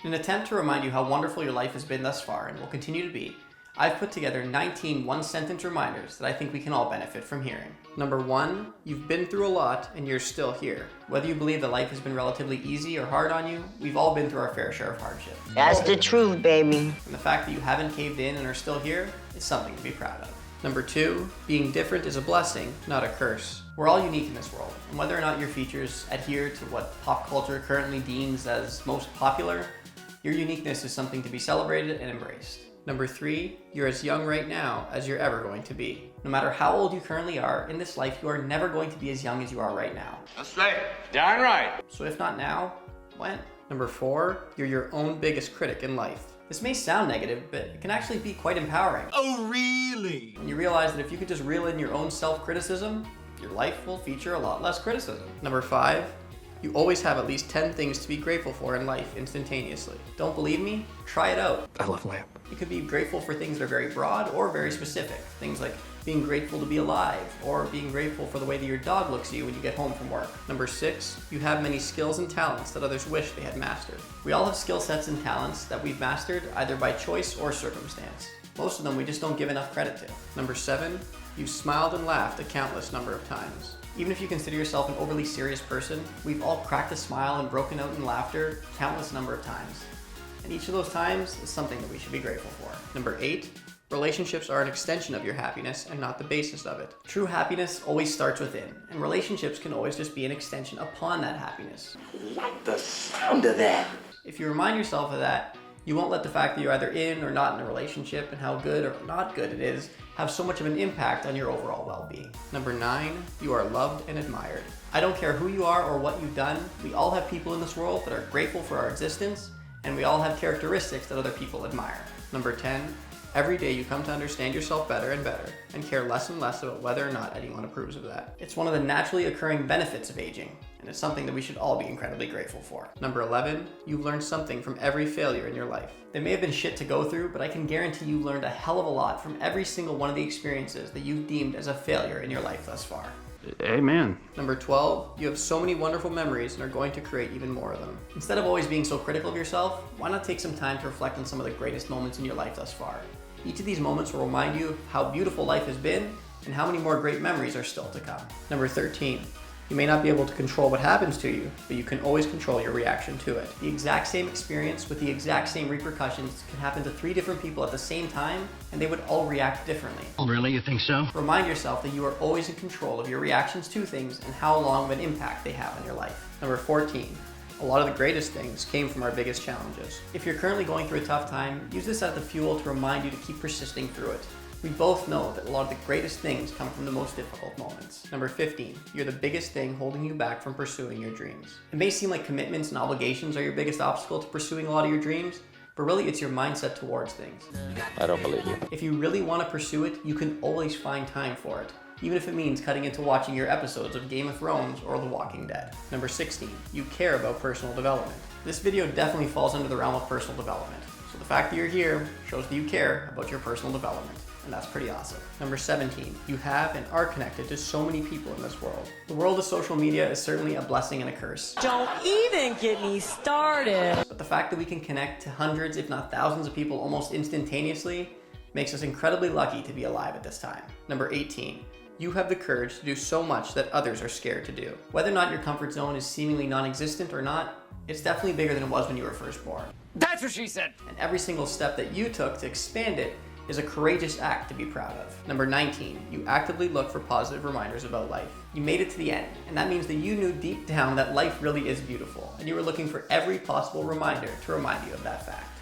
In an attempt to remind you how wonderful your life has been thus far and will continue to be, I've put together 19 one-sentence reminders that I think we can all benefit from hearing. Number 1, you've been through a lot and you're still here. Whether you believe that life has been relatively easy or hard on you, we've all been through our fair share of hardship. That's the truth, baby. And the fact that you haven't caved in and are still here is something to be proud of. Number 2, being different is a blessing, not a curse. We're all unique in this world, and whether or not your features adhere to what pop culture currently deems as most popular, your uniqueness is something to be celebrated and embraced. Number 3, you're as young right now as you're ever going to be. No matter how old you currently are, in this life you are never going to be as young as you are right now. That's right. Darn right. So if not now, when? Number 4, you're your own biggest critic in life. This may sound negative, but it can actually be quite empowering. Oh, really? When you realize that if you could just reel in your own self-criticism, your life will feature a lot less criticism. Number 5, you always have at least 10 things to be grateful for in life instantaneously. Don't believe me? Try it out. I love lamp. You could be grateful for things that are very broad or very specific. Things like being grateful to be alive, or being grateful for the way that your dog looks at you when you get home from work. Number 6, you have many skills and talents that others wish they had mastered. We all have skill sets and talents that we've mastered either by choice or circumstance. Most of them we just don't give enough credit to. Number 7, you've smiled and laughed a countless number of times. Even if you consider yourself an overly serious person, we've all cracked a smile and broken out in laughter countless number of times. And each of those times is something that we should be grateful for. Number 8, relationships are an extension of your happiness and not the basis of it. True happiness always starts within, and relationships can always just be an extension upon that happiness. Like the sound of that. If you remind yourself of that, you won't let the fact that you're either in or not in a relationship and how good or not good it is have so much of an impact on your overall well-being. Number 9, you are loved and admired. I don't care who you are or what you've done, we all have people in this world that are grateful for our existence, and we all have characteristics that other people admire. Number 10, every day you come to understand yourself better and better, and care less and less about whether or not anyone approves of that. It's one of the naturally occurring benefits of aging, and it's something that we should all be incredibly grateful for. Number 11, you've learned something from every failure in your life. There may have been shit to go through, but I can guarantee you've learned a hell of a lot from every single one of the experiences that you've deemed as a failure in your life thus far. Amen. Number 12, you have so many wonderful memories and are going to create even more of them. Instead of always being so critical of yourself, why not take some time to reflect on some of the greatest moments in your life thus far? Each of these moments will remind you of how beautiful life has been and how many more great memories are still to come. Number 13, you may not be able to control what happens to you, but you can always control your reaction to it. The exact same experience with the exact same repercussions can happen to 3 different people at the same time, and they would all react differently. Oh, really? You think so? Remind yourself that you are always in control of your reactions to things and how long of an impact they have on your life. Number 14, a lot of the greatest things came from our biggest challenges. If you're currently going through a tough time, use this as the fuel to remind you to keep persisting through it. We both know that a lot of the greatest things come from the most difficult moments. Number 15, you're the biggest thing holding you back from pursuing your dreams. It may seem like commitments and obligations are your biggest obstacle to pursuing a lot of your dreams, but really it's your mindset towards things. I don't believe you. If you really want to pursue it, you can always find time for it, even if it means cutting into watching your episodes of Game of Thrones or The Walking Dead. Number 16, you care about personal development. This video definitely falls under the realm of personal development, so the fact that you're here shows that you care about your personal development. And that's pretty awesome. Number 17, you have and are connected to so many people in this world. The world of social media is certainly a blessing and a curse. Don't even get me started. But the fact that we can connect to hundreds, if not thousands of people almost instantaneously makes us incredibly lucky to be alive at this time. Number 18, you have the courage to do so much that others are scared to do. Whether or not your comfort zone is seemingly non-existent or not, it's definitely bigger than it was when you were first born. That's what she said. And every single step that you took to expand it is a courageous act to be proud of. Number 19, you actively look for positive reminders about life. You made it to the end, and that means that you knew deep down that life really is beautiful, and you were looking for every possible reminder to remind you of that fact.